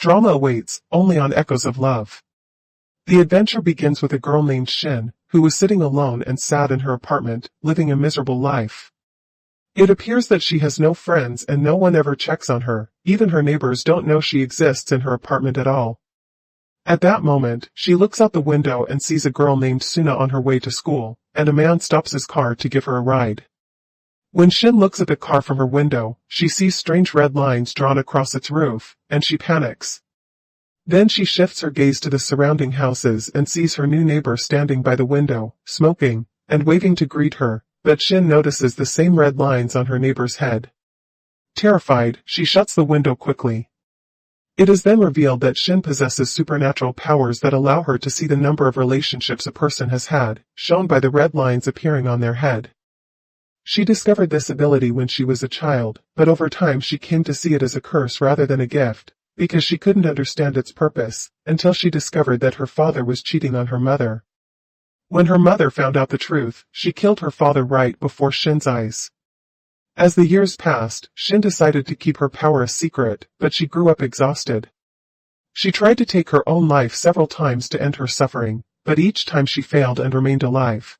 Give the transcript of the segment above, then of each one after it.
Drama awaits, only on Echoes of Love. The adventure begins with a girl named Shin, who was sitting alone and sad in her apartment, living a miserable life. It appears that she has no friends and no one ever checks on her, even her neighbors don't know she exists in her apartment at all. At that moment, she looks out the window and sees a girl named Suna on her way to school, and a man stops his car to give her a ride. When Shin looks at the car from her window, she sees strange red lines drawn across its roof, and she panics. Then she shifts her gaze to the surrounding houses and sees her new neighbor standing by the window, smoking, and waving to greet her, but Shin notices the same red lines on her neighbor's head. Terrified, she shuts the window quickly. It is then revealed that Shin possesses supernatural powers that allow her to see the number of relationships a person has had, shown by the red lines appearing on their head. She discovered this ability when she was a child, but over time she came to see it as a curse rather than a gift, because she couldn't understand its purpose, until she discovered that her father was cheating on her mother. When her mother found out the truth, she killed her father right before Shin's eyes. As the years passed, Shin decided to keep her power a secret, but she grew up exhausted. She tried to take her own life several times to end her suffering, but each time she failed and remained alive.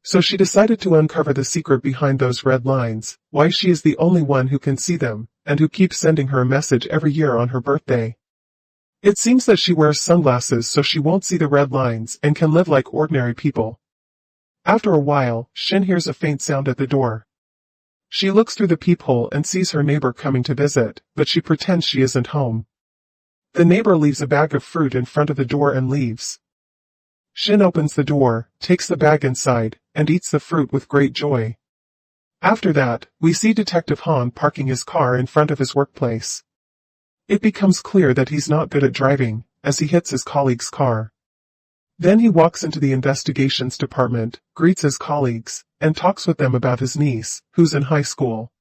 So she decided to uncover the secret behind those red lines, why she is the only one who can see them, and who keeps sending her a message every year on her birthday. It seems that she wears sunglasses so she won't see the red lines and can live like ordinary people. After a while, Shin hears a faint sound at the door. She looks through the peephole and sees her neighbor coming to visit, but she pretends she isn't home. The neighbor leaves a bag of fruit in front of the door and leaves. Shin opens the door, takes the bag inside, and eats the fruit with great joy. After that, we see Detective Han parking his car in front of his workplace. It becomes clear that he's not good at driving, as he hits his colleague's car. Then he walks into the investigations department, greets his colleagues, and talks with them about his niece, who's in high school.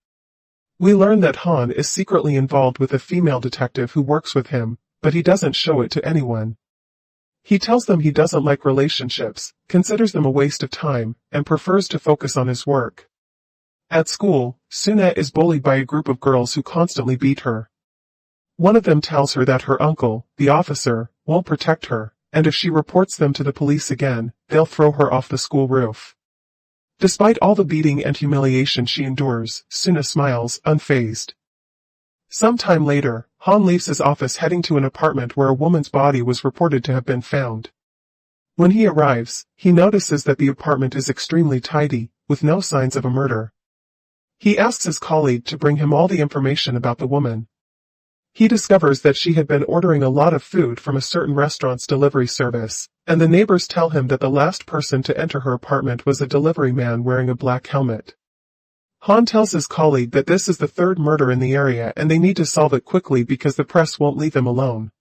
We learn that Han is secretly involved with a female detective who works with him, but he doesn't show it to anyone. He tells them he doesn't like relationships, considers them a waste of time, and prefers to focus on his work. At school, Suna is bullied by a group of girls who constantly beat her. One of them tells her that her uncle, the officer, won't protect her, and if she reports them to the police again, they'll throw her off the school roof. Despite all the beating and humiliation she endures, Suna smiles, unfazed. Some time later, Han leaves his office heading to an apartment where a woman's body was reported to have been found. When he arrives, he notices that the apartment is extremely tidy, with no signs of a murder. He asks his colleague to bring him all the information about the woman. He discovers that she had been ordering a lot of food from a certain restaurant's delivery service, and the neighbors tell him that the last person to enter her apartment was a delivery man wearing a black helmet. Han tells his colleague that this is the third murder in the area and they need to solve it quickly because the press won't leave them alone.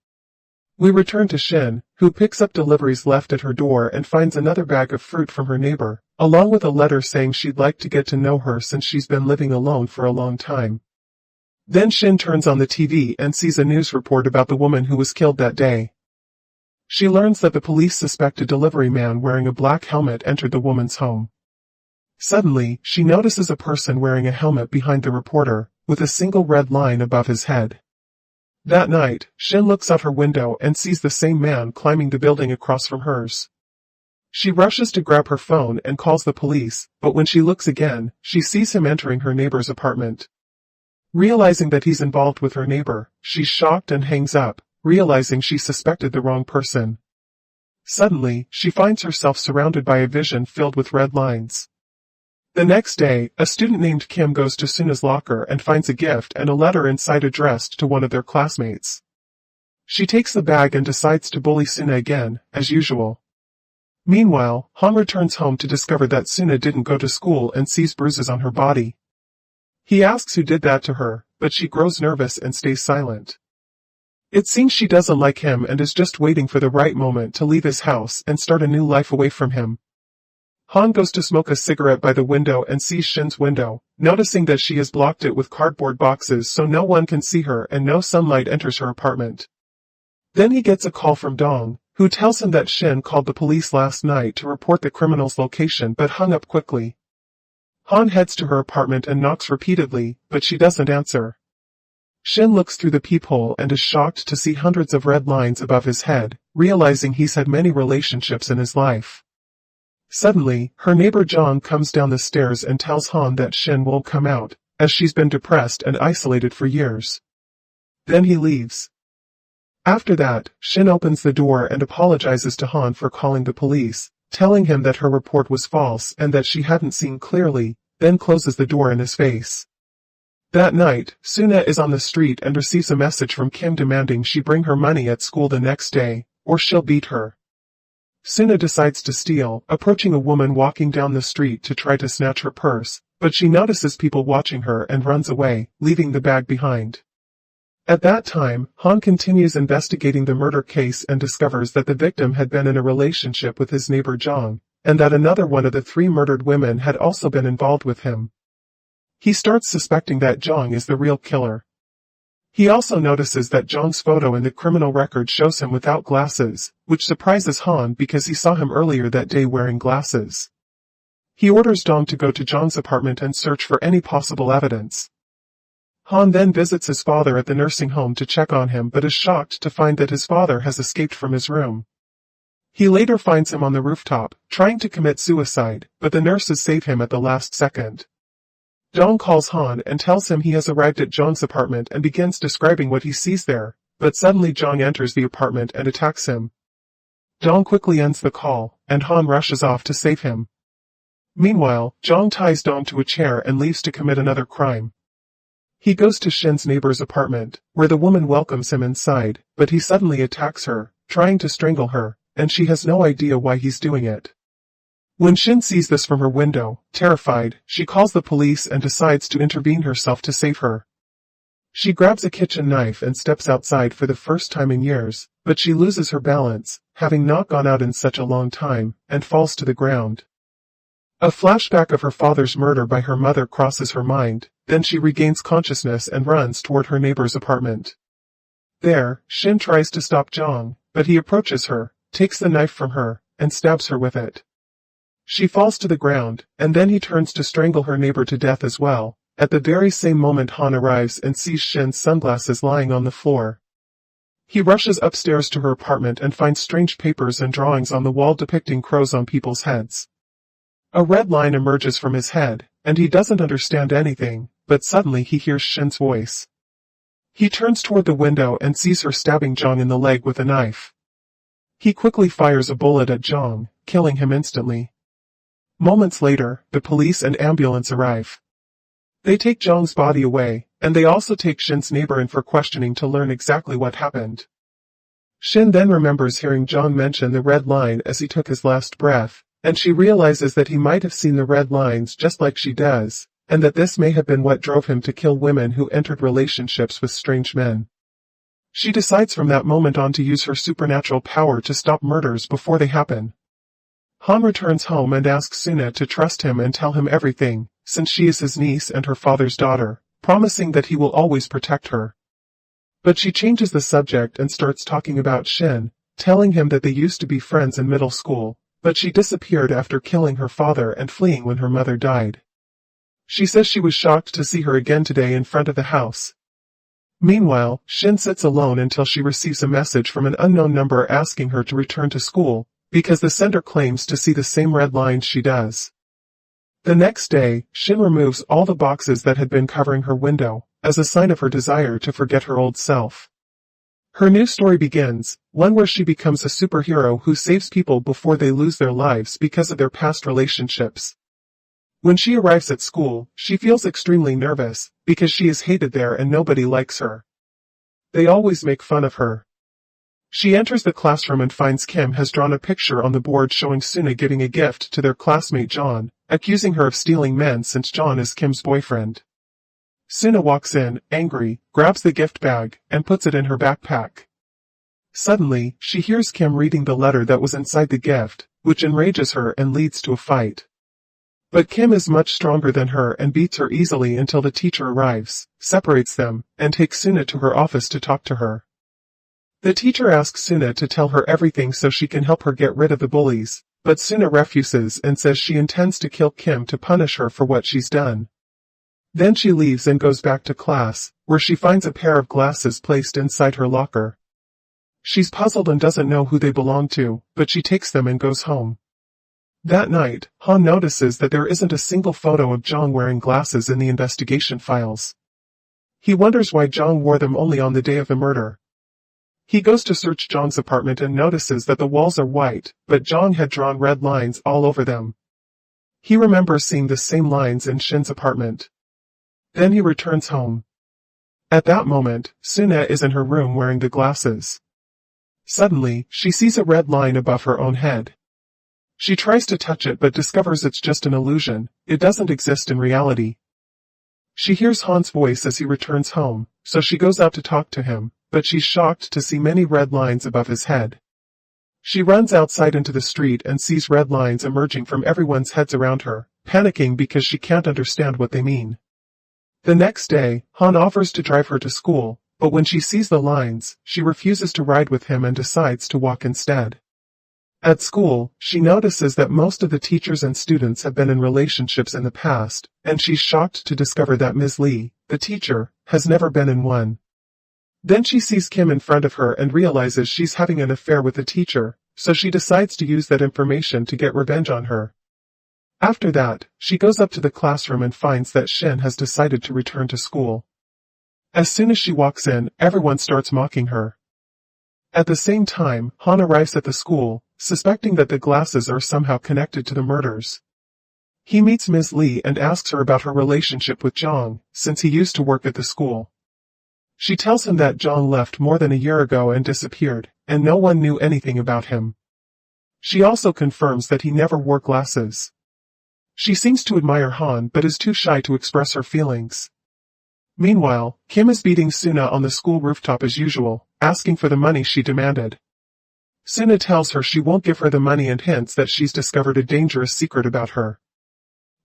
We return to Shin, who picks up deliveries left at her door and finds another bag of fruit from her neighbor, along with a letter saying she'd like to get to know her since she's been living alone for a long time. Then Shin turns on the TV and sees a news report about the woman who was killed that day. She learns that the police suspect a delivery man wearing a black helmet entered the woman's home. Suddenly, she notices a person wearing a helmet behind the reporter, with a single red line above his head. That night, Shin looks out her window and sees the same man climbing the building across from hers. She rushes to grab her phone and calls the police, but when she looks again, she sees him entering her neighbor's apartment. Realizing that he's involved with her neighbor, she's shocked and hangs up, realizing she suspected the wrong person. Suddenly, she finds herself surrounded by a vision filled with red lines. The next day, a student named Kim goes to Suna's locker and finds a gift and a letter inside addressed to one of their classmates. She takes the bag and decides to bully Suna again, as usual. Meanwhile, Han returns home to discover that Suna didn't go to school and sees bruises on her body. He asks who did that to her, but she grows nervous and stays silent. It seems she doesn't like him and is just waiting for the right moment to leave his house and start a new life away from him. Han goes to smoke a cigarette by the window and sees Shin's window, noticing that she has blocked it with cardboard boxes so no one can see her and no sunlight enters her apartment. Then he gets a call from Dong, who tells him that Shin called the police last night to report the criminal's location but hung up quickly. Han heads to her apartment and knocks repeatedly, but she doesn't answer. Shin looks through the peephole and is shocked to see hundreds of red lines above his head, realizing he's had many relationships in his life. Suddenly, her neighbor Jong comes down the stairs and tells Han that Shin won't come out, as she's been depressed and isolated for years. Then he leaves. After that, Shin opens the door and apologizes to Han for calling the police, telling him that her report was false and that she hadn't seen clearly, then closes the door in his face. That night, Suna is on the street and receives a message from Kim demanding she bring her money at school the next day, or she'll beat her. Suna decides to steal, approaching a woman walking down the street to try to snatch her purse, but she notices people watching her and runs away, leaving the bag behind. At that time, Han continues investigating the murder case and discovers that the victim had been in a relationship with his neighbor Jong, and that another one of the 3 murdered women had also been involved with him. He starts suspecting that Jong is the real killer. He also notices that Jong's photo in the criminal record shows him without glasses, which surprises Han because he saw him earlier that day wearing glasses. He orders Dong to go to Jong's apartment and search for any possible evidence. Han then visits his father at the nursing home to check on him but is shocked to find that his father has escaped from his room. He later finds him on the rooftop, trying to commit suicide, but the nurses save him at the last second. Dong calls Han and tells him he has arrived at Jong's apartment and begins describing what he sees there, but suddenly Jong enters the apartment and attacks him. Dong quickly ends the call, and Han rushes off to save him. Meanwhile, Jong ties Dong to a chair and leaves to commit another crime. He goes to Shin's neighbor's apartment, where the woman welcomes him inside, but he suddenly attacks her, trying to strangle her, and she has no idea why he's doing it. When Shin sees this from her window, terrified, she calls the police and decides to intervene herself to save her. She grabs a kitchen knife and steps outside for the first time in years, but she loses her balance, having not gone out in such a long time, and falls to the ground. A flashback of her father's murder by her mother crosses her mind, then she regains consciousness and runs toward her neighbor's apartment. There, Shin tries to stop Jong, but he approaches her, takes the knife from her, and stabs her with it. She falls to the ground, and then he turns to strangle her neighbor to death as well. At the very same moment Han arrives and sees Shin's sunglasses lying on the floor. He rushes upstairs to her apartment and finds strange papers and drawings on the wall depicting crows on people's heads. A red line emerges from his head, and he doesn't understand anything, but suddenly he hears Shin's voice. He turns toward the window and sees her stabbing Jong in the leg with a knife. He quickly fires a bullet at Jong, killing him instantly. Moments later, the police and ambulance arrive. They take Jong's body away, and they also take Shin's neighbor in for questioning to learn exactly what happened. Shin then remembers hearing Jong mention the red line as he took his last breath, and she realizes that he might have seen the red lines just like she does, and that this may have been what drove him to kill women who entered relationships with strange men. She decides from that moment on to use her supernatural power to stop murders before they happen. Han returns home and asks Suna to trust him and tell him everything, since she is his niece and her father's daughter, promising that he will always protect her. But she changes the subject and starts talking about Shin, telling him that they used to be friends in middle school, but she disappeared after killing her father and fleeing when her mother died. She says she was shocked to see her again today in front of the house. Meanwhile, Shin sits alone until she receives a message from an unknown number asking her to return to school, because the sender claims to see the same red lines she does. The next day, Shin removes all the boxes that had been covering her window, as a sign of her desire to forget her old self. Her new story begins, one where she becomes a superhero who saves people before they lose their lives because of their past relationships. When she arrives at school, she feels extremely nervous, because she is hated there and nobody likes her. They always make fun of her. She enters the classroom and finds Kim has drawn a picture on the board showing Suna giving a gift to their classmate John, accusing her of stealing men since John is Kim's boyfriend. Suna walks in, angry, grabs the gift bag, and puts it in her backpack. Suddenly, she hears Kim reading the letter that was inside the gift, which enrages her and leads to a fight. But Kim is much stronger than her and beats her easily until the teacher arrives, separates them, and takes Suna to her office to talk to her. The teacher asks Suna to tell her everything so she can help her get rid of the bullies, but Suna refuses and says she intends to kill Kim to punish her for what she's done. Then she leaves and goes back to class, where she finds a pair of glasses placed inside her locker. She's puzzled and doesn't know who they belong to, but she takes them and goes home. That night, Han notices that there isn't a single photo of Jong wearing glasses in the investigation files. He wonders why Jong wore them only on the day of the murder. He goes to search Jong's apartment and notices that the walls are white, but Jong had drawn red lines all over them. He remembers seeing the same lines in Shin's apartment. Then he returns home. At that moment, Suna is in her room wearing the glasses. Suddenly, she sees a red line above her own head. She tries to touch it but discovers it's just an illusion, it doesn't exist in reality. She hears Han's voice as he returns home, so she goes out to talk to him, but she's shocked to see many red lines above his head. She runs outside into the street and sees red lines emerging from everyone's heads around her, panicking because she can't understand what they mean. The next day, Han offers to drive her to school, but when she sees the lines, she refuses to ride with him and decides to walk instead. At school, she notices that most of the teachers and students have been in relationships in the past, and she's shocked to discover that Ms. Lee, the teacher, has never been in one. Then she sees Kim in front of her and realizes she's having an affair with the teacher, so she decides to use that information to get revenge on her. After that, she goes up to the classroom and finds that Shin has decided to return to school. As soon as she walks in, everyone starts mocking her. At the same time, Han arrives at the school, suspecting that the glasses are somehow connected to the murders. He meets Ms. Lee and asks her about her relationship with Jong, since he used to work at the school. She tells him that Jong left more than a year ago and disappeared, and no one knew anything about him. She also confirms that he never wore glasses. She seems to admire Han but is too shy to express her feelings. Meanwhile, Kim is beating Suna on the school rooftop as usual, asking for the money she demanded. Suna tells her she won't give her the money and hints that she's discovered a dangerous secret about her.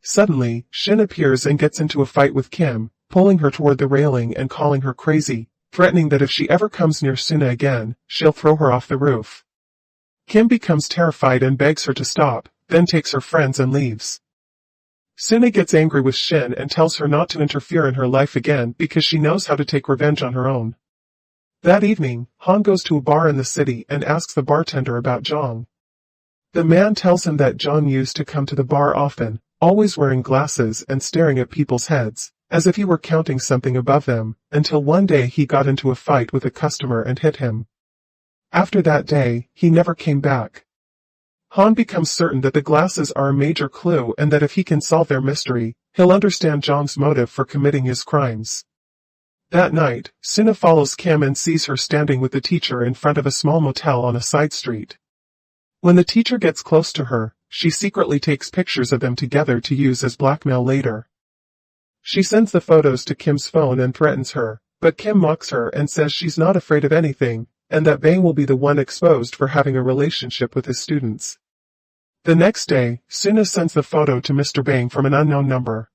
Suddenly, Shin appears and gets into a fight with Kim, pulling her toward the railing and calling her crazy, threatening that if she ever comes near Suna again, she'll throw her off the roof. Kim becomes terrified and begs her to stop, then takes her friends and leaves. Suna gets angry with Shin and tells her not to interfere in her life again because she knows how to take revenge on her own. That evening, Han goes to a bar in the city and asks the bartender about Jong. The man tells him that Jong used to come to the bar often, always wearing glasses and staring at people's heads, as if he were counting something above them, until one day he got into a fight with a customer and hit him. After that day, he never came back. Han becomes certain that the glasses are a major clue and that if he can solve their mystery, he'll understand Jong's motive for committing his crimes. That night, Suna follows Kim and sees her standing with the teacher in front of a small motel on a side street. When the teacher gets close to her, she secretly takes pictures of them together to use as blackmail later. She sends the photos to Kim's phone and threatens her, but Kim mocks her and says she's not afraid of anything, and that Bang will be the one exposed for having a relationship with his students. The next day, Suna sends the photo to Mr. Bang from an unknown number.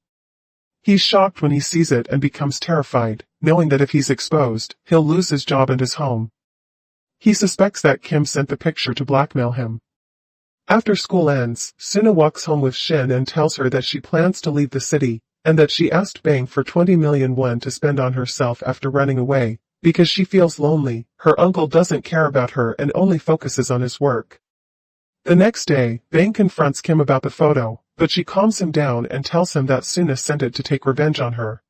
He's shocked when he sees it and becomes terrified, knowing that if he's exposed, he'll lose his job and his home. He suspects that Kim sent the picture to blackmail him. After school ends, Suna walks home with Shin and tells her that she plans to leave the city, and that she asked Bang for 20 million won to spend on herself after running away, because she feels lonely. Her uncle doesn't care about her and only focuses on his work. The next day, Bang confronts Kim about the photo, but she calms him down and tells him that Suna sent it to take revenge on her.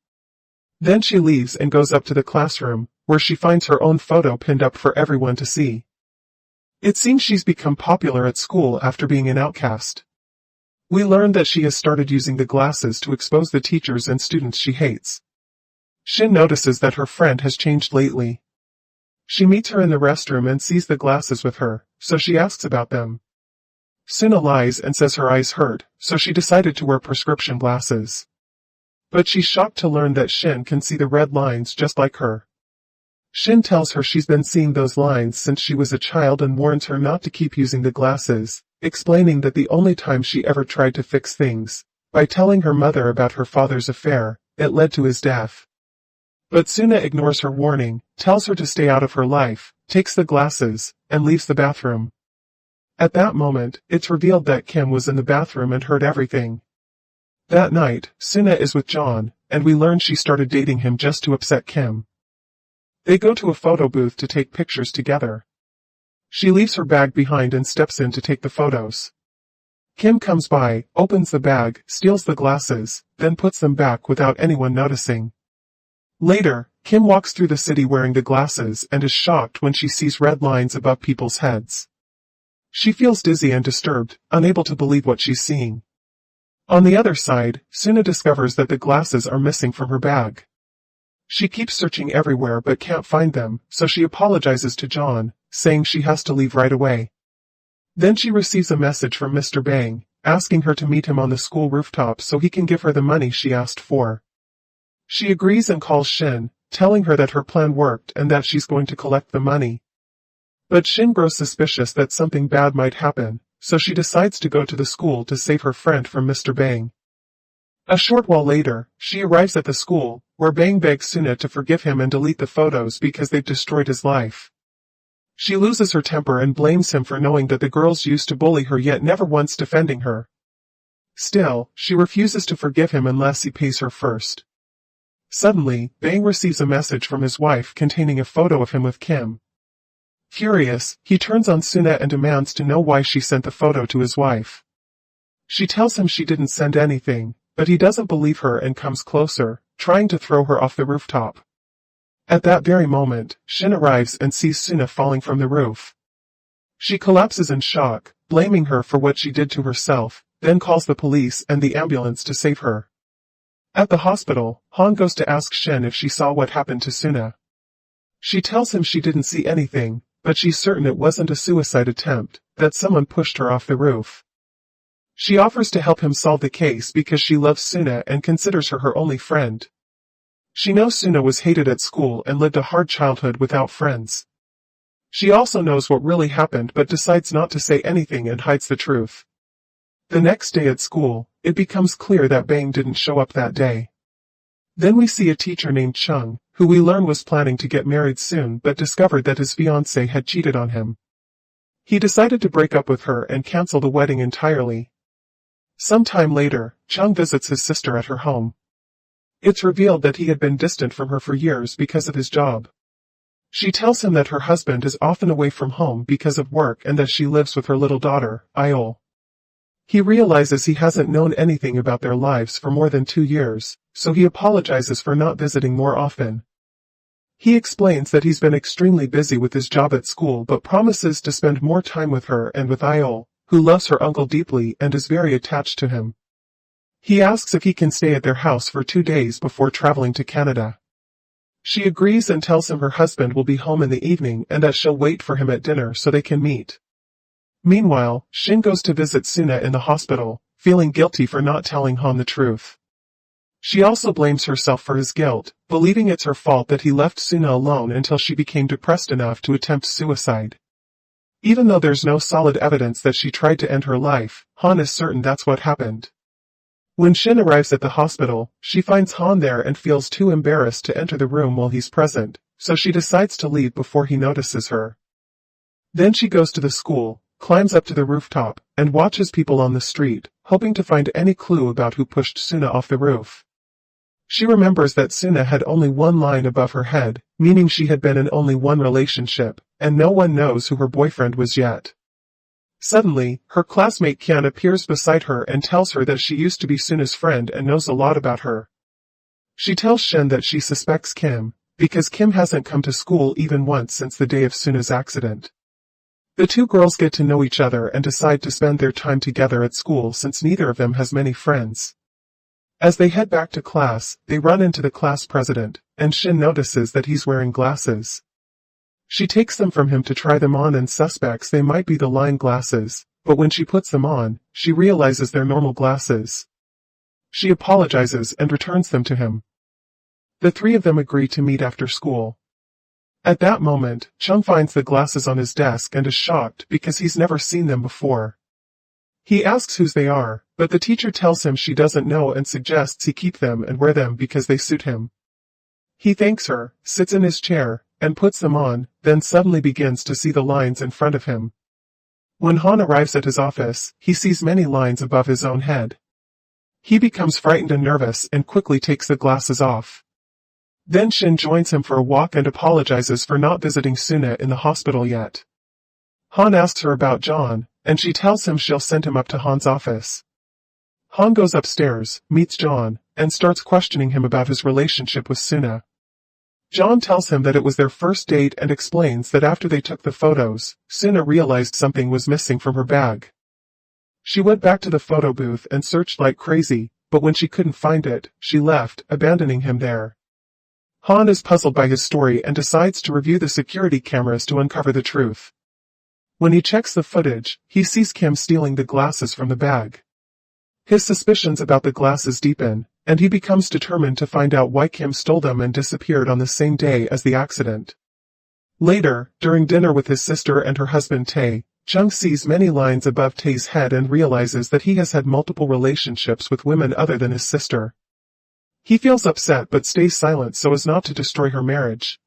Then she leaves and goes up to the classroom, where she finds her own photo pinned up for everyone to see. It seems she's become popular at school after being an outcast. We learn that she has started using the glasses to expose the teachers and students she hates. Shin notices that her friend has changed lately. She meets her in the restroom and sees the glasses with her, so she asks about them. Suna lies and says her eyes hurt, so she decided to wear prescription glasses. But she's shocked to learn that Shin can see the red lines just like her. Shin tells her she's been seeing those lines since she was a child and warns her not to keep using the glasses, explaining that the only time she ever tried to fix things, by telling her mother about her father's affair, it led to his death. But Suna ignores her warning, tells her to stay out of her life, takes the glasses, and leaves the bathroom. At that moment, it's revealed that Kim was in the bathroom and heard everything. That night, Suna is with John, and we learn she started dating him just to upset Kim. They go to a photo booth to take pictures together. She leaves her bag behind and steps in to take the photos. Kim comes by, opens the bag, steals the glasses, then puts them back without anyone noticing. Later, Kim walks through the city wearing the glasses and is shocked when she sees red lines above people's heads. She feels dizzy and disturbed, unable to believe what she's seeing. On the other side, Suna discovers that the glasses are missing from her bag. She keeps searching everywhere but can't find them, so she apologizes to John, saying she has to leave right away. Then she receives a message from Mr. Bang, asking her to meet him on the school rooftop so he can give her the money she asked for. She agrees and calls Shin, telling her that her plan worked and that she's going to collect the money. But Shin grows suspicious that something bad might happen, so she decides to go to the school to save her friend from Mr. Bang. A short while later, she arrives at the school, where Bang begs Suna to forgive him and delete the photos because they've destroyed his life. She loses her temper and blames him for knowing that the girls used to bully her yet never once defending her. Still, she refuses to forgive him unless he pays her first. Suddenly, Bang receives a message from his wife containing a photo of him with Kim. Furious, he turns on Suna and demands to know why she sent the photo to his wife. She tells him she didn't send anything, but he doesn't believe her and comes closer, trying to throw her off the rooftop. At that very moment, Shin arrives and sees Suna falling from the roof. She collapses in shock, blaming her for what she did to herself, then calls the police and the ambulance to save her. At the hospital, Han goes to ask Shin if she saw what happened to Suna. She tells him she didn't see anything, but she's certain it wasn't a suicide attempt, that someone pushed her off the roof. She offers to help him solve the case because she loves Suna and considers her her only friend. She knows Suna was hated at school and lived a hard childhood without friends. She also knows what really happened but decides not to say anything and hides the truth. The next day at school, it becomes clear that Bang didn't show up that day. Then we see a teacher named Chung, who we learn was planning to get married soon but discovered that his fiancée had cheated on him. He decided to break up with her and cancel the wedding entirely. Some time later, Chung visits his sister at her home. It's revealed that he had been distant from her for years because of his job. She tells him that her husband is often away from home because of work and that she lives with her little daughter, Iol. He realizes he hasn't known anything about their lives for more than 2 years, so he apologizes for not visiting more often. He explains that he's been extremely busy with his job at school but promises to spend more time with her and with Iol, who loves her uncle deeply and is very attached to him. He asks if he can stay at their house for 2 days before traveling to Canada. She agrees and tells him her husband will be home in the evening and that she'll wait for him at dinner so they can meet. Meanwhile, Shin goes to visit Suna in the hospital, feeling guilty for not telling Han the truth. She also blames herself for his guilt, believing it's her fault that he left Suna alone until she became depressed enough to attempt suicide. Even though there's no solid evidence that she tried to end her life, Han is certain that's what happened. When Shin arrives at the hospital, she finds Han there and feels too embarrassed to enter the room while he's present, so she decides to leave before he notices her. Then she goes to the school, climbs up to the rooftop, and watches people on the street, hoping to find any clue about who pushed Suna off the roof. She remembers that Suna had only one line above her head, meaning she had been in only one relationship, and no one knows who her boyfriend was yet. Suddenly, her classmate Kian appears beside her and tells her that she used to be Suna's friend and knows a lot about her. She tells Shin that she suspects Kim, because Kim hasn't come to school even once since the day of Suna's accident. The two girls get to know each other and decide to spend their time together at school since neither of them has many friends. As they head back to class, they run into the class president, and Shin notices that he's wearing glasses. She takes them from him to try them on and suspects they might be the line glasses, but when she puts them on, she realizes they're normal glasses. She apologizes and returns them to him. The three of them agree to meet after school. At that moment, Chung finds the glasses on his desk and is shocked because he's never seen them before. He asks whose they are, but the teacher tells him she doesn't know and suggests he keep them and wear them because they suit him. He thanks her, sits in his chair, and puts them on, then suddenly begins to see the lines in front of him. When Han arrives at his office, he sees many lines above his own head. He becomes frightened and nervous and quickly takes the glasses off. Then Shin joins him for a walk and apologizes for not visiting Suna in the hospital yet. Han asks her about John, and she tells him she'll send him up to Han's office. Han goes upstairs, meets John, and starts questioning him about his relationship with Suna. John tells him that it was their first date and explains that after they took the photos, Suna realized something was missing from her bag. She went back to the photo booth and searched like crazy, but when she couldn't find it, she left, abandoning him there. Han is puzzled by his story and decides to review the security cameras to uncover the truth. When he checks the footage, he sees Kim stealing the glasses from the bag. His suspicions about the glasses deepen, and he becomes determined to find out why Kim stole them and disappeared on the same day as the accident. Later, during dinner with his sister and her husband Tae, Chung sees many lines above Tae's head and realizes that he has had multiple relationships with women other than his sister. He feels upset but stays silent so as not to destroy her marriage.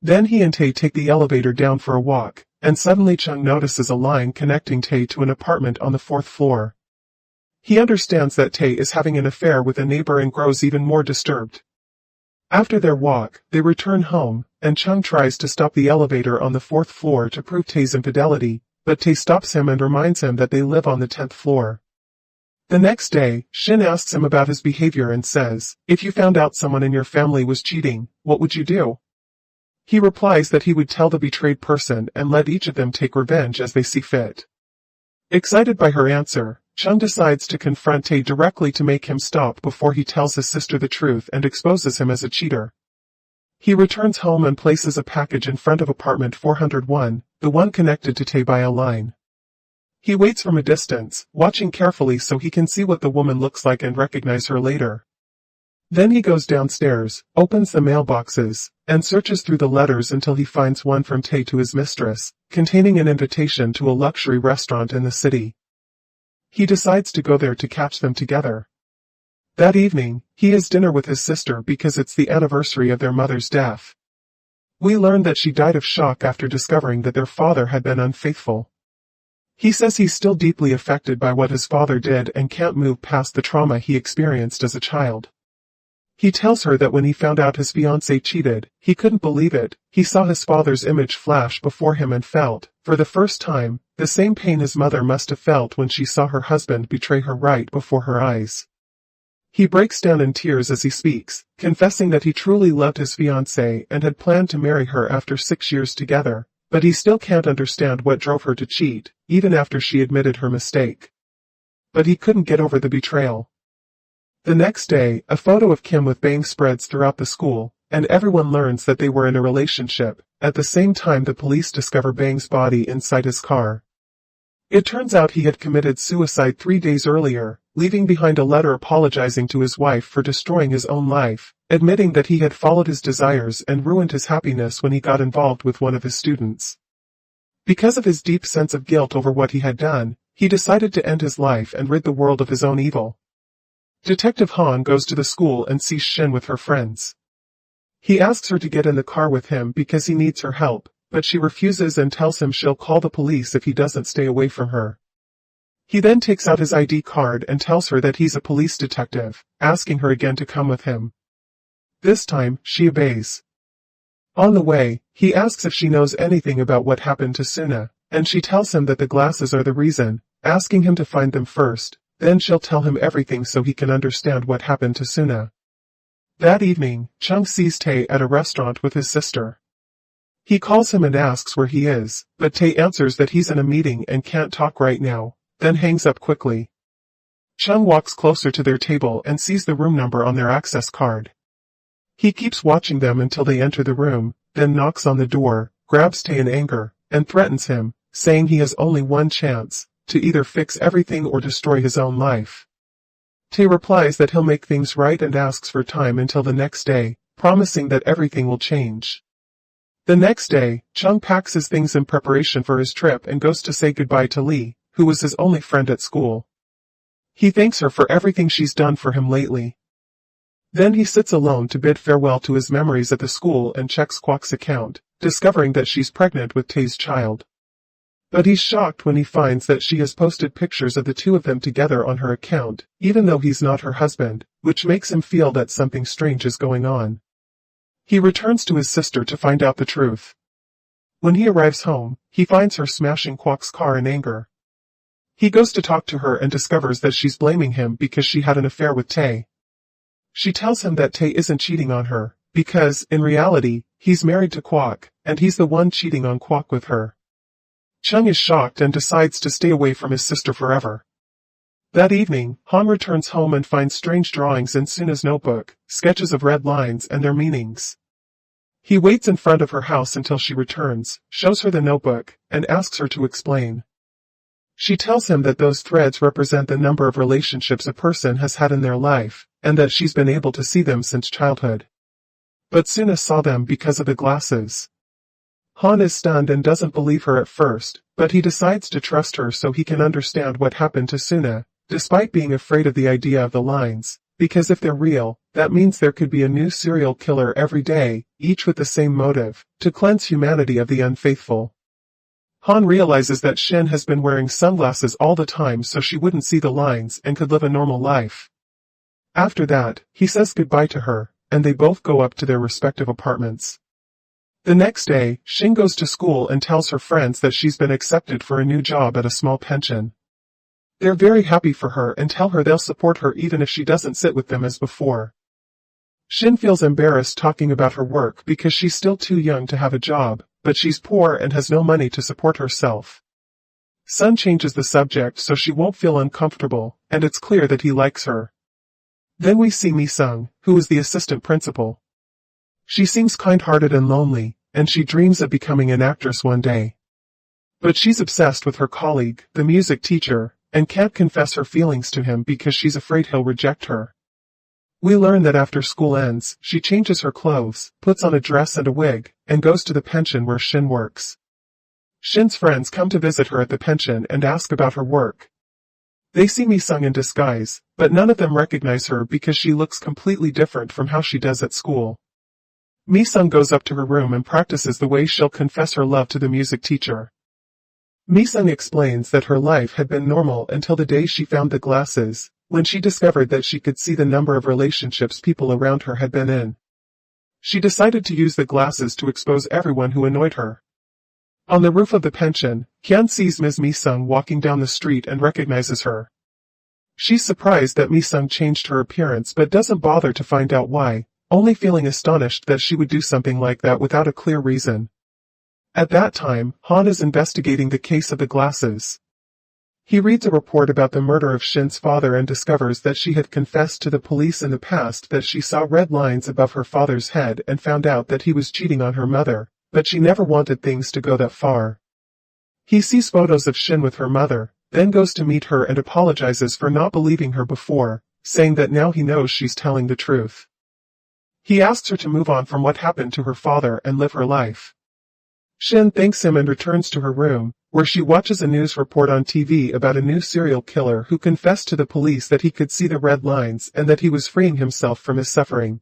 Then he and Tae take the elevator down for a walk, and suddenly Chung notices a line connecting Tae to an apartment on the 4th floor. He understands that Tae is having an affair with a neighbor and grows even more disturbed. After their walk, they return home, and Chung tries to stop the elevator on the 4th floor to prove Tae's infidelity, but Tae stops him and reminds him that they live on the 10th floor. The next day, Shin asks him about his behavior and says, "If you found out someone in your family was cheating, what would you do?" He replies that he would tell the betrayed person and let each of them take revenge as they see fit. Excited by her answer, Chung decides to confront Tae directly to make him stop before he tells his sister the truth and exposes him as a cheater. He returns home and places a package in front of apartment 401, the one connected to Tae by a line. He waits from a distance, watching carefully so he can see what the woman looks like and recognize her later. Then he goes downstairs, opens the mailboxes, and searches through the letters until he finds one from Tae to his mistress, containing an invitation to a luxury restaurant in the city. He decides to go there to catch them together. That evening, he has dinner with his sister because it's the anniversary of their mother's death. We learn that she died of shock after discovering that their father had been unfaithful. He says he's still deeply affected by what his father did and can't move past the trauma he experienced as a child. He tells her that when he found out his fiancée cheated, he couldn't believe it. He saw his father's image flash before him and felt, for the first time, the same pain his mother must have felt when she saw her husband betray her right before her eyes. He breaks down in tears as he speaks, confessing that he truly loved his fiancée and had planned to marry her after 6 years together, but he still can't understand what drove her to cheat, even after she admitted her mistake. But he couldn't get over the betrayal. The next day, a photo of Kim with bangs spreads throughout the school, and everyone learns that they were in a relationship. At the same time, the police discover Bang's body inside his car. It turns out he had committed suicide 3 days earlier, leaving behind a letter apologizing to his wife for destroying his own life, admitting that he had followed his desires and ruined his happiness when he got involved with one of his students. Because of his deep sense of guilt over what he had done, he decided to end his life and rid the world of his own evil. Detective Han goes to the school and sees Shin with her friends. He asks her to get in the car with him because he needs her help, but she refuses and tells him she'll call the police if he doesn't stay away from her. He then takes out his ID card and tells her that he's a police detective, asking her again to come with him. This time, she obeys. On the way, he asks if she knows anything about what happened to Suna, and she tells him that the glasses are the reason, asking him to find them first, then she'll tell him everything so he can understand what happened to Suna. That evening, Chung sees Tae at a restaurant with his sister. He calls him and asks where he is, but Tae answers that he's in a meeting and can't talk right now, then hangs up quickly. Chung walks closer to their table and sees the room number on their access card. He keeps watching them until they enter the room, then knocks on the door, grabs Tae in anger, and threatens him, saying he has only one chance, to either fix everything or destroy his own life. Tae replies that he'll make things right and asks for time until the next day, promising that everything will change. The next day, Chung packs his things in preparation for his trip and goes to say goodbye to Lee, who was his only friend at school. He thanks her for everything she's done for him lately. Then he sits alone to bid farewell to his memories at the school and checks Kwok's account, discovering that she's pregnant with Tae's child. But he's shocked when he finds that she has posted pictures of the two of them together on her account, even though he's not her husband, which makes him feel that something strange is going on. He returns to his sister to find out the truth. When he arrives home, he finds her smashing Kwok's car in anger. He goes to talk to her and discovers that she's blaming him because she had an affair with Tae. She tells him that Tae isn't cheating on her, because, in reality, he's married to Kwok, and he's the one cheating on Kwok with her. Chung is shocked and decides to stay away from his sister forever. That evening, Han returns home and finds strange drawings in Suna's notebook, sketches of red lines and their meanings. He waits in front of her house until she returns, shows her the notebook, and asks her to explain. She tells him that those threads represent the number of relationships a person has had in their life, and that she's been able to see them since childhood. But Suna saw them because of the glasses. Han is stunned and doesn't believe her at first, but he decides to trust her so he can understand what happened to Suna, despite being afraid of the idea of the lines, because if they're real, that means there could be a new serial killer every day, each with the same motive, to cleanse humanity of the unfaithful. Han realizes that Shin has been wearing sunglasses all the time so she wouldn't see the lines and could live a normal life. After that, he says goodbye to her, and they both go up to their respective apartments. The next day, Shin goes to school and tells her friends that she's been accepted for a new job at a small pension. They're very happy for her and tell her they'll support her even if she doesn't sit with them as before. Shin feels embarrassed talking about her work because she's still too young to have a job, but she's poor and has no money to support herself. Sun changes the subject so she won't feel uncomfortable, and it's clear that he likes her. Then we see Mi-sung, who is the assistant principal. She seems kind-hearted and lonely, and she dreams of becoming an actress one day. But she's obsessed with her colleague, the music teacher, and can't confess her feelings to him because she's afraid he'll reject her. We learn that after school ends, she changes her clothes, puts on a dress and a wig, and goes to the pension where Shin works. Shin's friends come to visit her at the pension and ask about her work. They see Mi-sung in disguise, but none of them recognize her because she looks completely different from how she does at school. Mi-sung goes up to her room and practices the way she'll confess her love to the music teacher. Mi-sung explains that her life had been normal until the day she found the glasses, when she discovered that she could see the number of relationships people around her had been in. She decided to use the glasses to expose everyone who annoyed her. On the roof of the pension, Hyun sees Ms. Mi-sung walking down the street and recognizes her. She's surprised that Mi-sung changed her appearance but doesn't bother to find out why, only feeling astonished that she would do something like that without a clear reason. At that time, Han is investigating the case of the glasses. He reads a report about the murder of Shin's father and discovers that she had confessed to the police in the past that she saw red lines above her father's head and found out that he was cheating on her mother, but she never wanted things to go that far. He sees photos of Shin with her mother, then goes to meet her and apologizes for not believing her before, saying that now he knows she's telling the truth. He asks her to move on from what happened to her father and live her life. Shin thanks him and returns to her room, where she watches a news report on TV about a new serial killer who confessed to the police that he could see the red lines and that he was freeing himself from his suffering.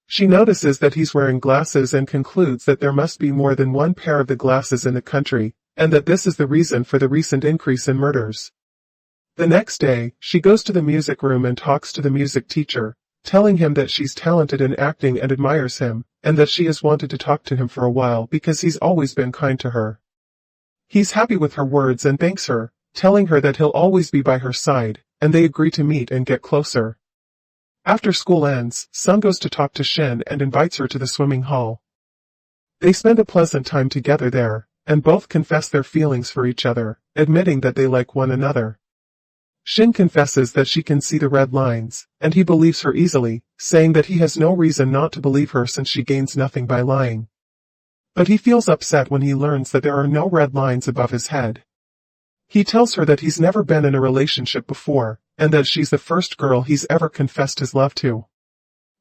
She notices that he's wearing glasses and concludes that there must be more than one pair of the glasses in the country, and that this is the reason for the recent increase in murders. The next day, she goes to the music room and talks to the music teacher, telling him that she's talented in acting and admires him, and that she has wanted to talk to him for a while because he's always been kind to her. He's happy with her words and thanks her, telling her that he'll always be by her side, and they agree to meet and get closer. After school ends, Sun goes to talk to Shin and invites her to the swimming hall. They spend a pleasant time together there, and both confess their feelings for each other, admitting that they like one another. Shin confesses that she can see the red lines, and he believes her easily, saying that he has no reason not to believe her since she gains nothing by lying. But he feels upset when he learns that there are no red lines above his head. He tells her that he's never been in a relationship before, and that she's the first girl he's ever confessed his love to.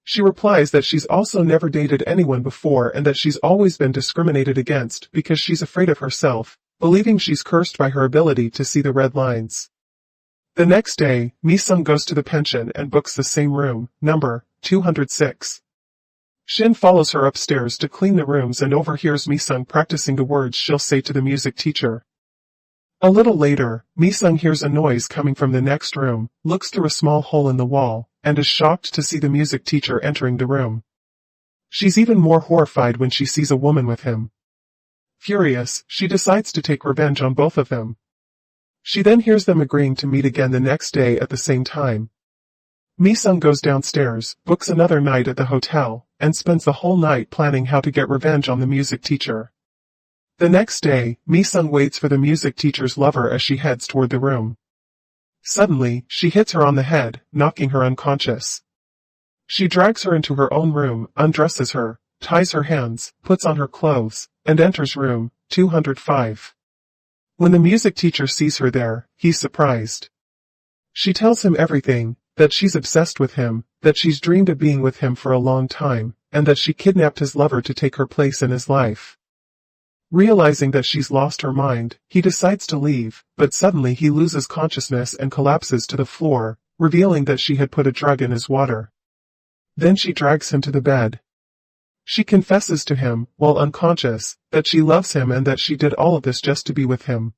She replies that she's also never dated anyone before and that she's always been discriminated against because she's afraid of herself, believing she's cursed by her ability to see the red lines. The next day, Mi-sung goes to the pension and books the same room, number 206. Shin follows her upstairs to clean the rooms and overhears Mi-sung practicing the words she'll say to the music teacher. A little later, Mi-sung hears a noise coming from the next room, looks through a small hole in the wall, and is shocked to see the music teacher entering the room. She's even more horrified when she sees a woman with him. Furious, she decides to take revenge on both of them. She then hears them agreeing to meet again the next day at the same time. Mi-sung goes downstairs, books another night at the hotel, and spends the whole night planning how to get revenge on the music teacher. The next day, Mi-sung waits for the music teacher's lover as she heads toward the room. Suddenly, she hits her on the head, knocking her unconscious. She drags her into her own room, undresses her, ties her hands, puts on her clothes, and enters room 205. When the music teacher sees her there, he's surprised. She tells him everything, that she's obsessed with him, that she's dreamed of being with him for a long time, and that she kidnapped his lover to take her place in his life. Realizing that she's lost her mind, he decides to leave, but suddenly he loses consciousness and collapses to the floor, revealing that she had put a drug in his water. Then she drags him to the bed. She confesses to him, while unconscious, that she loves him and that she did all of this just to be with him.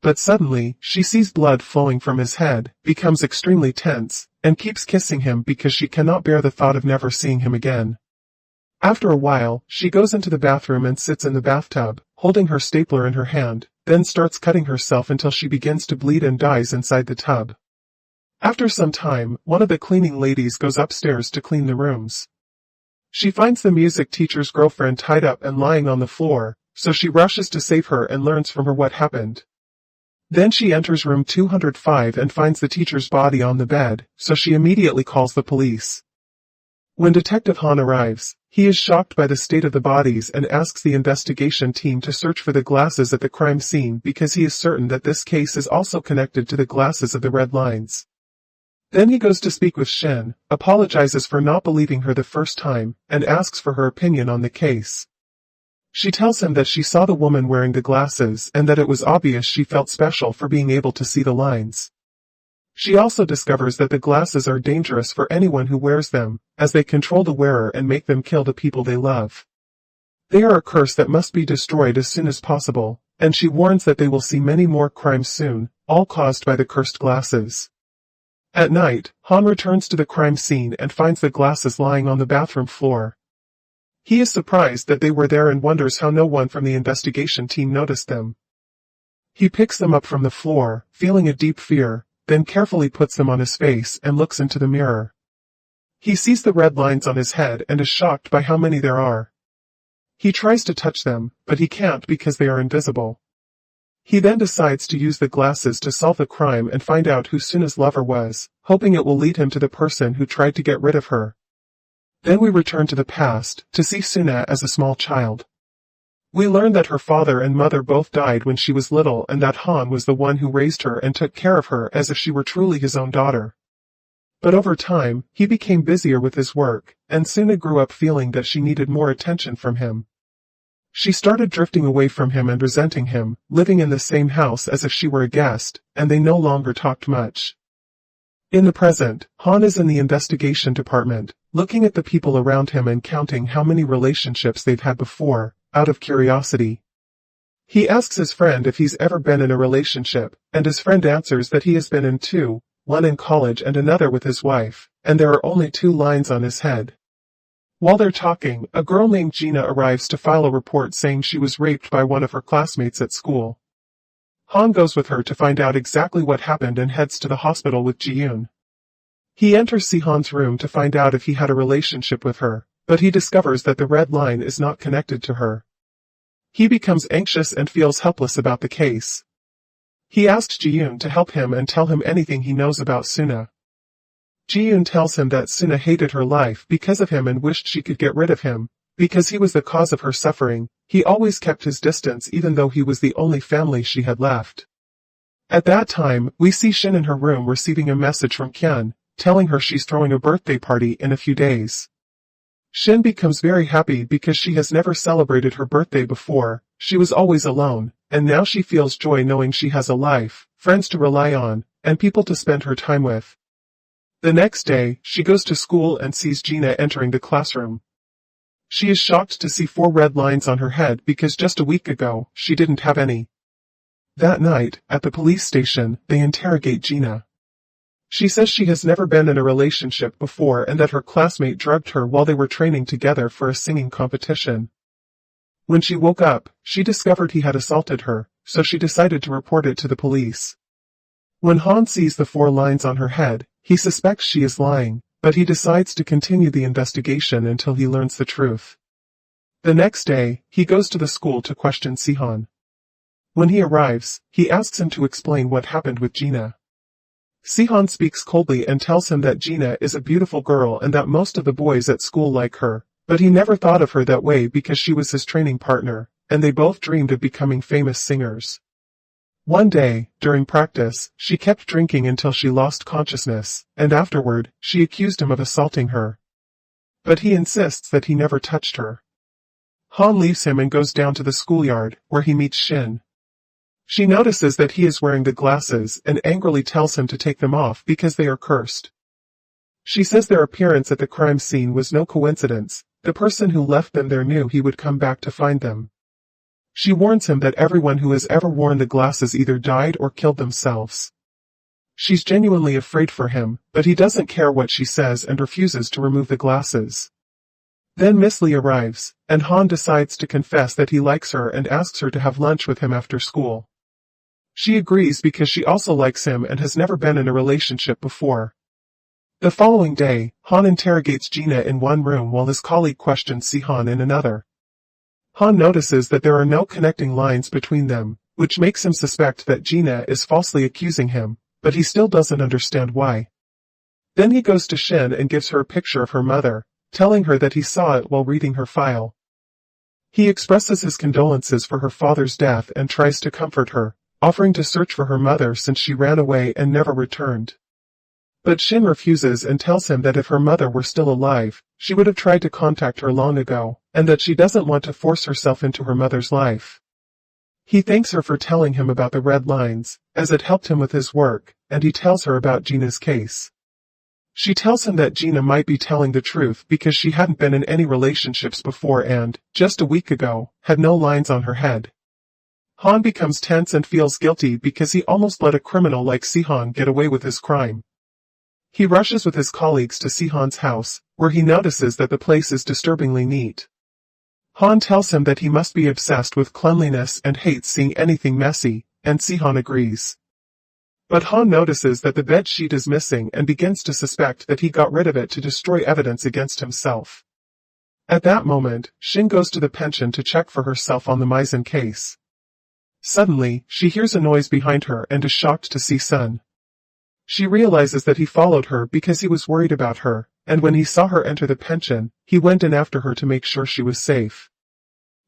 But suddenly, she sees blood flowing from his head, becomes extremely tense, and keeps kissing him because she cannot bear the thought of never seeing him again. After a while, she goes into the bathroom and sits in the bathtub, holding her stapler in her hand, then starts cutting herself until she begins to bleed and dies inside the tub. After some time, one of the cleaning ladies goes upstairs to clean the rooms. She finds the music teacher's girlfriend tied up and lying on the floor, so she rushes to save her and learns from her what happened. Then she enters room 205 and finds the teacher's body on the bed, so she immediately calls the police. When Detective Han arrives, he is shocked by the state of the bodies and asks the investigation team to search for the glasses at the crime scene because he is certain that this case is also connected to the glasses of the red lines. Then he goes to speak with Shin, apologizes for not believing her the first time, and asks for her opinion on the case. She tells him that she saw the woman wearing the glasses and that it was obvious she felt special for being able to see the lines. She also discovers that the glasses are dangerous for anyone who wears them, as they control the wearer and make them kill the people they love. They are a curse that must be destroyed as soon as possible, and she warns that they will see many more crimes soon, all caused by the cursed glasses. At night, Han returns to the crime scene and finds the glasses lying on the bathroom floor. He is surprised that they were there and wonders how no one from the investigation team noticed them. He picks them up from the floor, feeling a deep fear, then carefully puts them on his face and looks into the mirror. He sees the red lines on his head and is shocked by how many there are. He tries to touch them, but he can't because they are invisible. He then decides to use the glasses to solve the crime and find out who Suna's lover was, hoping it will lead him to the person who tried to get rid of her. Then we return to the past, to see Suna as a small child. We learn that her father and mother both died when she was little and that Han was the one who raised her and took care of her as if she were truly his own daughter. But over time, he became busier with his work, and Suna grew up feeling that she needed more attention from him. She started drifting away from him and resenting him, living in the same house as if she were a guest, and they no longer talked much. In the present, Han is in the investigation department, looking at the people around him and counting how many relationships they've had before, out of curiosity. He asks his friend if he's ever been in a relationship, and his friend answers that he has been in two, one in college and another with his wife, and there are only 2 lines on his head. While they're talking, a girl named Gina arrives to file a report saying she was raped by one of her classmates at school. Han goes with her to find out exactly what happened and heads to the hospital with Ji-yoon. He enters Si-han's room to find out if he had a relationship with her, but he discovers that the red line is not connected to her. He becomes anxious and feels helpless about the case. He asks Ji-yoon to help him and tell him anything he knows about Suna. Ji-yoon tells him that Suna hated her life because of him and wished she could get rid of him, because he was the cause of her suffering. He always kept his distance even though he was the only family she had left. At that time, we see Shin in her room receiving a message from Kyun, telling her she's throwing a birthday party in a few days. Shin becomes very happy because she has never celebrated her birthday before, she was always alone, and now she feels joy knowing she has a life, friends to rely on, and people to spend her time with. The next day, she goes to school and sees Gina entering the classroom. She is shocked to see 4 red lines on her head because just a week ago, she didn't have any. That night, at the police station, they interrogate Gina. She says she has never been in a relationship before and that her classmate drugged her while they were training together for a singing competition. When she woke up, she discovered he had assaulted her, so she decided to report it to the police. When Han sees the 4 lines on her head, he suspects she is lying, but he decides to continue the investigation until he learns the truth. The next day, he goes to the school to question Sihan. When he arrives, he asks him to explain what happened with Gina. Sihan speaks coldly and tells him that Gina is a beautiful girl and that most of the boys at school like her, but he never thought of her that way because she was his training partner, and they both dreamed of becoming famous singers. One day, during practice, she kept drinking until she lost consciousness, and afterward, she accused him of assaulting her. But he insists that he never touched her. Han leaves him and goes down to the schoolyard, where he meets Shin. She notices that he is wearing the glasses and angrily tells him to take them off because they are cursed. She says their appearance at the crime scene was no coincidence. The person who left them there knew he would come back to find them. She warns him that everyone who has ever worn the glasses either died or killed themselves. She's genuinely afraid for him, but he doesn't care what she says and refuses to remove the glasses. Then Miss Lee arrives, and Han decides to confess that he likes her and asks her to have lunch with him after school. She agrees because she also likes him and has never been in a relationship before. The following day, Han interrogates Gina in one room while his colleague questions Sihan in another. Han notices that there are no connecting lines between them, which makes him suspect that Gina is falsely accusing him, but he still doesn't understand why. Then he goes to Shin and gives her a picture of her mother, telling her that he saw it while reading her file. He expresses his condolences for her father's death and tries to comfort her, offering to search for her mother since she ran away and never returned. But Shin refuses and tells him that if her mother were still alive, she would have tried to contact her long ago, and that she doesn't want to force herself into her mother's life. He thanks her for telling him about the red lines, as it helped him with his work, and he tells her about Gina's case. She tells him that Gina might be telling the truth because she hadn't been in any relationships before and, just a week ago, had no lines on her head. Han becomes tense and feels guilty because he almost let a criminal like Sihan get away with his crime. He rushes with his colleagues to Sihan's house, where he notices that the place is disturbingly neat. Han tells him that he must be obsessed with cleanliness and hates seeing anything messy, and Sihan agrees. But Han notices that the bed sheet is missing and begins to suspect that he got rid of it to destroy evidence against himself. At that moment, Shin goes to the pension to check for herself on the Misen case. Suddenly, she hears a noise behind her and is shocked to see Sun. She realizes that he followed her because he was worried about her, and when he saw her enter the pension, he went in after her to make sure she was safe.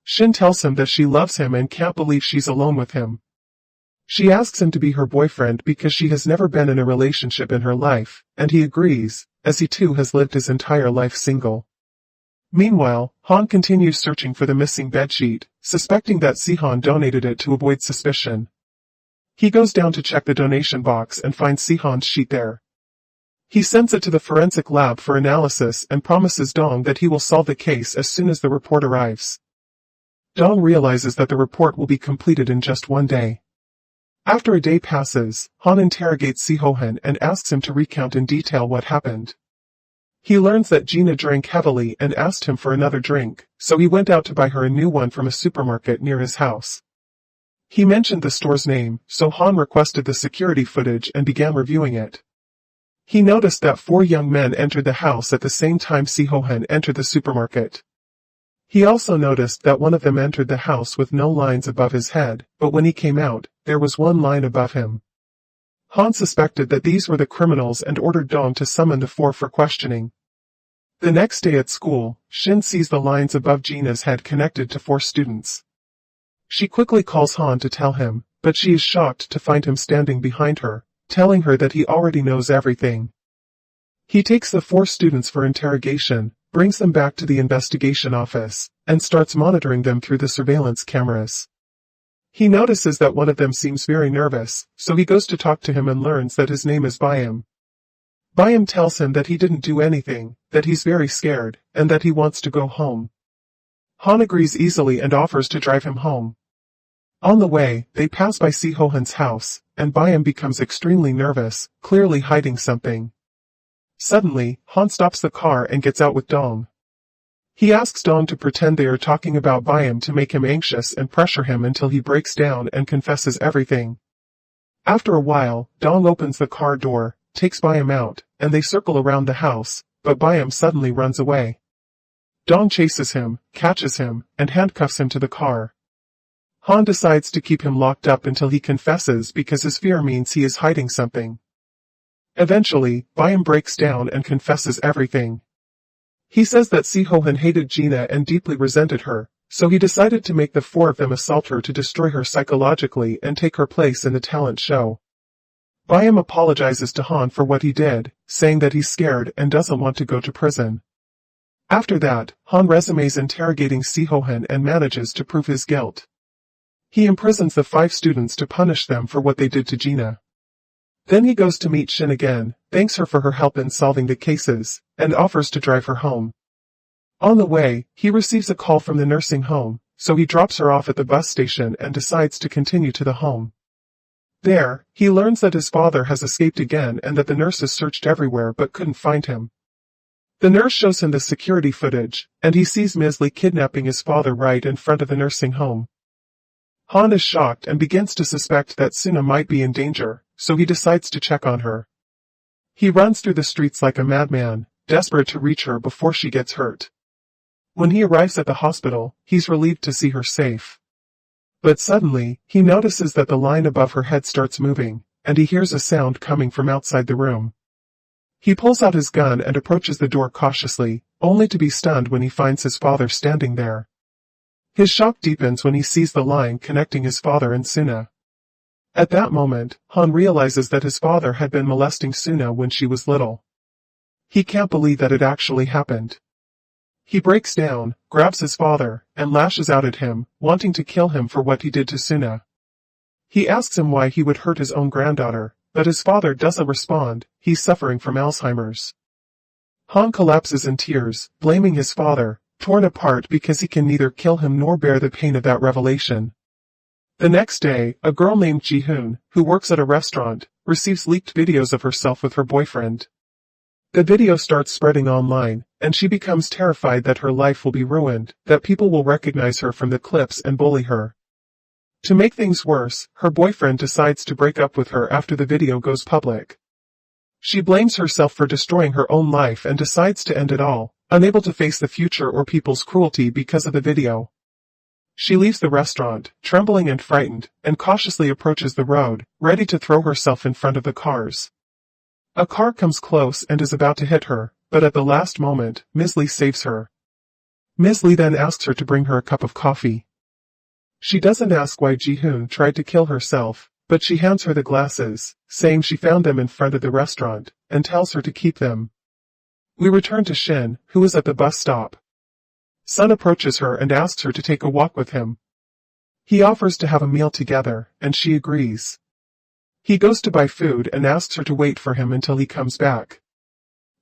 Shin tells him that she loves him and can't believe she's alone with him. She asks him to be her boyfriend because she has never been in a relationship in her life, and he agrees, as he too has lived his entire life single. Meanwhile, Han continues searching for the missing bedsheet, suspecting that Sihan donated it to avoid suspicion. He goes down to check the donation box and finds Sihan's sheet there. He sends it to the forensic lab for analysis and promises Dong that he will solve the case as soon as the report arrives. Dong realizes that the report will be completed in just one day. After a day passes, Han interrogates Si-Ho-hen and asks him to recount in detail what happened. He learns that Gina drank heavily and asked him for another drink, so he went out to buy her a new one from a supermarket near his house. He mentioned the store's name, so Han requested the security footage and began reviewing it. He noticed that 4 young men entered the house at the same time Si-Ho-hen entered the supermarket. He also noticed that one of them entered the house with no lines above his head, but when he came out, there was one line above him. Han suspected that these were the criminals and ordered Dong to summon the 4 for questioning. The next day at school, Shin sees the lines above Gina's head connected to 4 students. She quickly calls Han to tell him, but she is shocked to find him standing behind her, telling her that he already knows everything. He takes the 4 students for interrogation, brings them back to the investigation office, and starts monitoring them through the surveillance cameras. He notices that one of them seems very nervous, so he goes to talk to him and learns that his name is Byam. Byam tells him that he didn't do anything, that he's very scared, and that he wants to go home. Han agrees easily and offers to drive him home. On the way, they pass by Si-Ho-hun's house, and Byam becomes extremely nervous, clearly hiding something. Suddenly, Han stops the car and gets out with Dong. He asks Dong to pretend they are talking about Byam to make him anxious and pressure him until he breaks down and confesses everything. After a while, Dong opens the car door, takes Byam out, and they circle around the house, but Byam suddenly runs away. Dong chases him, catches him, and handcuffs him to the car. Han decides to keep him locked up until he confesses because his fear means he is hiding something. Eventually, Byam breaks down and confesses everything. He says that Si-Ho-hun hated Gina and deeply resented her, so he decided to make the four of them assault her to destroy her psychologically and take her place in the talent show. Byam apologizes to Han for what he did, saying that he's scared and doesn't want to go to prison. After that, Han resumes interrogating Si-Ho-hun and manages to prove his guilt. He imprisons the 5 students to punish them for what they did to Gina. Then he goes to meet Shin again, thanks her for her help in solving the cases, and offers to drive her home. On the way, he receives a call from the nursing home, so he drops her off at the bus station and decides to continue to the home. There, he learns that his father has escaped again and that the nurses searched everywhere but couldn't find him. The nurse shows him the security footage, and he sees Ms. Lee kidnapping his father right in front of the nursing home. Han is shocked and begins to suspect that Suna might be in danger, so he decides to check on her. He runs through the streets like a madman, desperate to reach her before she gets hurt. When he arrives at the hospital, he's relieved to see her safe. But suddenly, he notices that the line above her head starts moving, and he hears a sound coming from outside the room. He pulls out his gun and approaches the door cautiously, only to be stunned when he finds his father standing there. His shock deepens when he sees the line connecting his father and Suna. At that moment, Han realizes that his father had been molesting Suna when she was little. He can't believe that it actually happened. He breaks down, grabs his father, and lashes out at him, wanting to kill him for what he did to Suna. He asks him why he would hurt his own granddaughter, but his father doesn't respond. He's suffering from Alzheimer's. Han collapses in tears, blaming his father, torn apart because he can neither kill him nor bear the pain of that revelation. The next day, a girl named Ji-hoon, who works at a restaurant, receives leaked videos of herself with her boyfriend. The video starts spreading online, and she becomes terrified that her life will be ruined, that people will recognize her from the clips and bully her. To make things worse, her boyfriend decides to break up with her after the video goes public. She blames herself for destroying her own life and decides to end it all, unable to face the future or people's cruelty because of the video. She leaves the restaurant, trembling and frightened, and cautiously approaches the road, ready to throw herself in front of the cars. A car comes close and is about to hit her, but at the last moment, Ms. Lee saves her. Ms. Lee then asks her to bring her a cup of coffee. She doesn't ask why Ji-hoon tried to kill herself, but she hands her the glasses, saying she found them in front of the restaurant, and tells her to keep them. We return to Shin, who is at the bus stop. Sun approaches her and asks her to take a walk with him. He offers to have a meal together, and she agrees. He goes to buy food and asks her to wait for him until he comes back.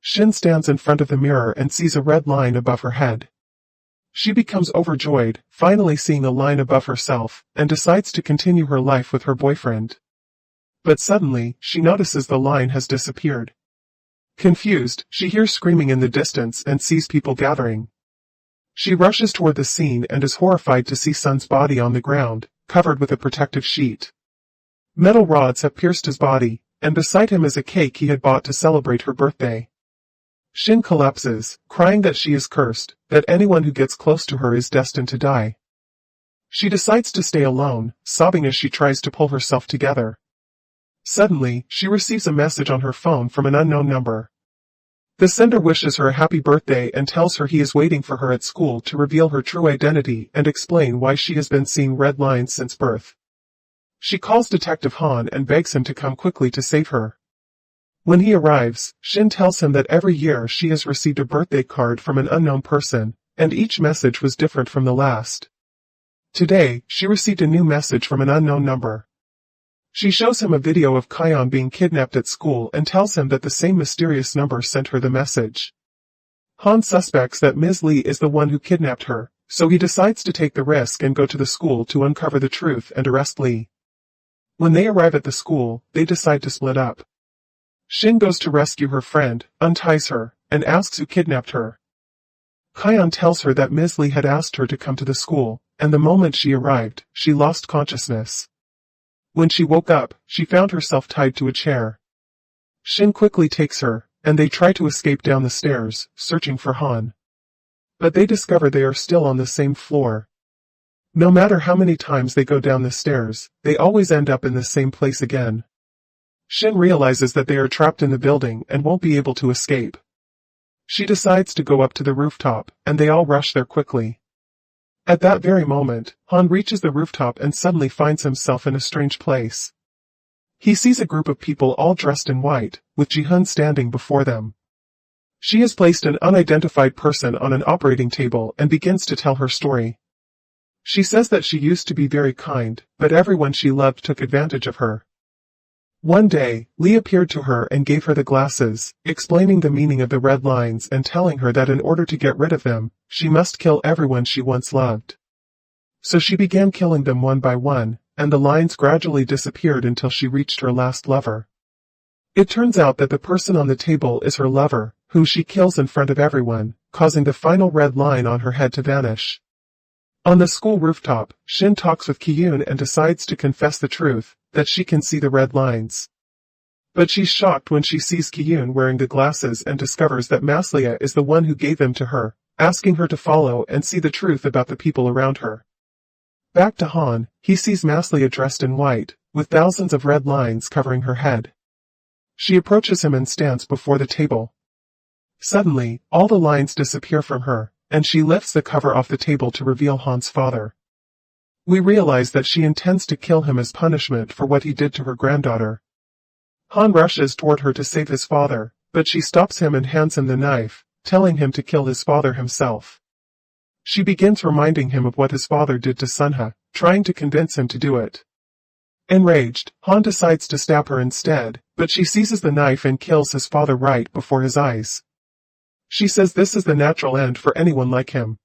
Shin stands in front of the mirror and sees a red line above her head. She becomes overjoyed, finally seeing a line above herself, and decides to continue her life with her boyfriend. But suddenly, she notices the line has disappeared. Confused, she hears screaming in the distance and sees people gathering. She rushes toward the scene and is horrified to see Sun's body on the ground, covered with a protective sheet. Metal rods have pierced his body, and beside him is a cake he had bought to celebrate her birthday. Shin collapses, crying that she is cursed, that anyone who gets close to her is destined to die. She decides to stay alone, sobbing as she tries to pull herself together. Suddenly, she receives a message on her phone from an unknown number. The sender wishes her a happy birthday and tells her he is waiting for her at school to reveal her true identity and explain why she has been seeing red lines since birth. She calls Detective Han and begs him to come quickly to save her. When he arrives, Shin tells him that every year she has received a birthday card from an unknown person, and each message was different from the last. Today, she received a new message from an unknown number. She shows him a video of Kion being kidnapped at school and tells him that the same mysterious number sent her the message. Han suspects that Ms. Lee is the one who kidnapped her, So he decides to take the risk and go to the school to uncover the truth and arrest Lee. When they arrive at the school, they decide to split up. Shin goes to rescue her friend, unties her, and asks who kidnapped her. Kyon tells her that Ms. Lee had asked her to come to the school, and the moment she arrived, she lost consciousness. When she woke up, she found herself tied to a chair. Shin quickly takes her, and they try to escape down the stairs, searching for Han. But they discover they are still on the same floor. No matter how many times they go down the stairs, they always end up in the same place again. Shin realizes that they are trapped in the building and won't be able to escape. She decides to go up to the rooftop, and they all rush there quickly. At that very moment, Han reaches the rooftop and suddenly finds himself in a strange place. He sees a group of people all dressed in white, with Ji-hun standing before them. She has placed an unidentified person on an operating table and begins to tell her story. She says that she used to be very kind, but everyone she loved took advantage of her. One day, Lee appeared to her and gave her the glasses, explaining the meaning of the red lines and telling her that in order to get rid of them, she must kill everyone she once loved. So she began killing them one by one, and the lines gradually disappeared until she reached her last lover. It turns out that the person on the table is her lover, whom she kills in front of everyone, causing the final red line on her head to vanish. On the school rooftop, Shin talks with Ki-yoon and decides to confess the truth, that she can see the red lines. But she's shocked when she sees Ki-yoon wearing the glasses and discovers that Maslia is the one who gave them to her, asking her to follow and see the truth about the people around her. Back to Han, he sees Maslia dressed in white, with thousands of red lines covering her head. She approaches him and stands before the table. Suddenly, all the lines disappear from her, and she lifts the cover off the table to reveal Han's father. We realize that she intends to kill him as punishment for what he did to her granddaughter. Han rushes toward her to save his father, but she stops him and hands him the knife, telling him to kill his father himself. She begins reminding him of what his father did to Sunha, trying to convince him to do it. Enraged, Han decides to stab her instead, but she seizes the knife and kills his father right before his eyes. She says this is the natural end for anyone like him.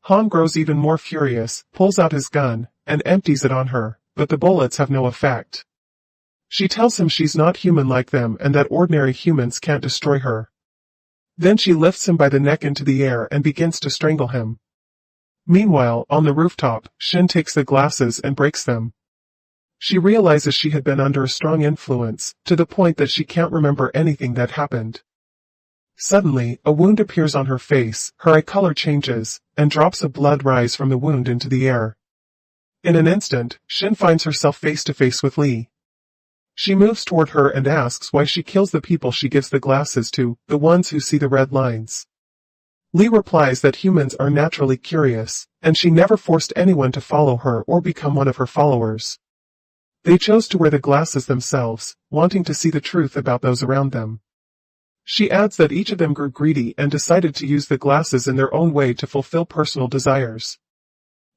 Han grows even more furious, pulls out his gun, and empties it on her, but the bullets have no effect. She tells him she's not human like them and that ordinary humans can't destroy her. Then she lifts him by the neck into the air and begins to strangle him. Meanwhile, on the rooftop, Shin takes the glasses and breaks them. She realizes she had been under a strong influence, to the point that she can't remember anything that happened. Suddenly, a wound appears on her face, her eye color changes, and drops of blood rise from the wound into the air. In an instant, Shin finds herself face to face with Lee. She moves toward her and asks why she kills the people she gives the glasses to, the ones who see the red lines. Lee replies that humans are naturally curious, and she never forced anyone to follow her or become one of her followers. They chose to wear the glasses themselves, wanting to see the truth about those around them. She adds that each of them grew greedy and decided to use the glasses in their own way to fulfill personal desires.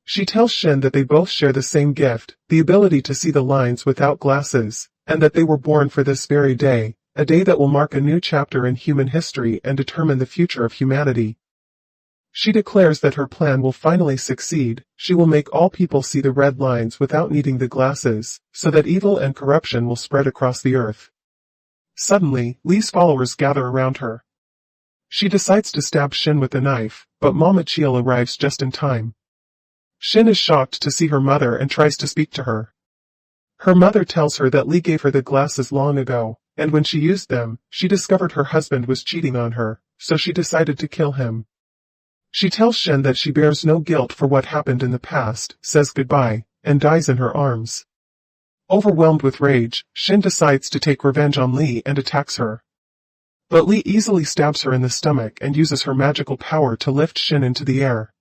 She tells Shin that they both share the same gift, the ability to see the lines without glasses, and that they were born for this very day, a day that will mark a new chapter in human history and determine the future of humanity. She declares that her plan will finally succeed. She will make all people see the red lines without needing the glasses, so that evil and corruption will spread across the earth. Suddenly, Lee's followers gather around her. She decides to stab Shin with the knife, but Mama Chiel arrives just in time. Shin is shocked to see her mother and tries to speak to her. Her mother tells her that Lee gave her the glasses long ago, and when she used them, she discovered her husband was cheating on her, so she decided to kill him. She tells Shin that she bears no guilt for what happened in the past, says goodbye, and dies in her arms. Overwhelmed with rage, Shin decides to take revenge on Lee and attacks her. But Lee easily stabs her in the stomach and uses her magical power to lift Shin into the air.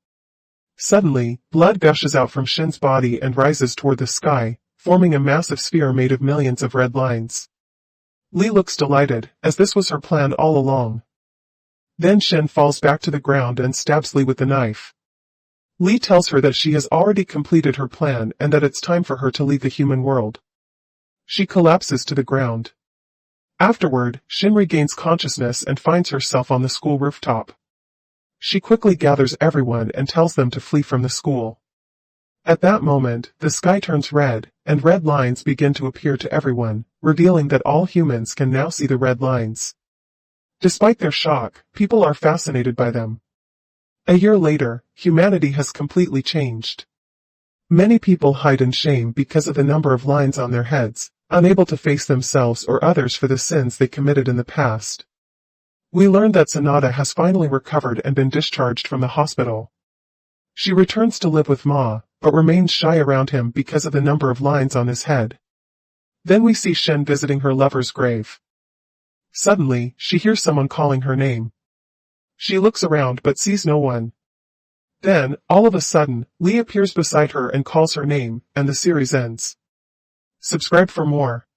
Suddenly, blood gushes out from Shin's body and rises toward the sky, forming a massive sphere made of millions of red lines. Lee looks delighted, as this was her plan all along. Then Shin falls back to the ground and stabs Lee with the knife. Lee tells her that she has already completed her plan and that it's time for her to leave the human world. She collapses to the ground. Afterward, Shin regains consciousness and finds herself on the school rooftop. She quickly gathers everyone and tells them to flee from the school. At that moment, the sky turns red, and red lines begin to appear to everyone, revealing that all humans can now see the red lines. Despite their shock, people are fascinated by them. A year later, humanity has completely changed. Many people hide in shame because of the number of lines on their heads, unable to face themselves or others for the sins they committed in the past. We learn that Sanada has finally recovered and been discharged from the hospital. She returns to live with Ma, but remains shy around him because of the number of lines on his head. Then we see Shen visiting her lover's grave. Suddenly, she hears someone calling her name. She looks around but sees no one. Then, all of a sudden, Lee appears beside her and calls her name, and the series ends. Subscribe for more.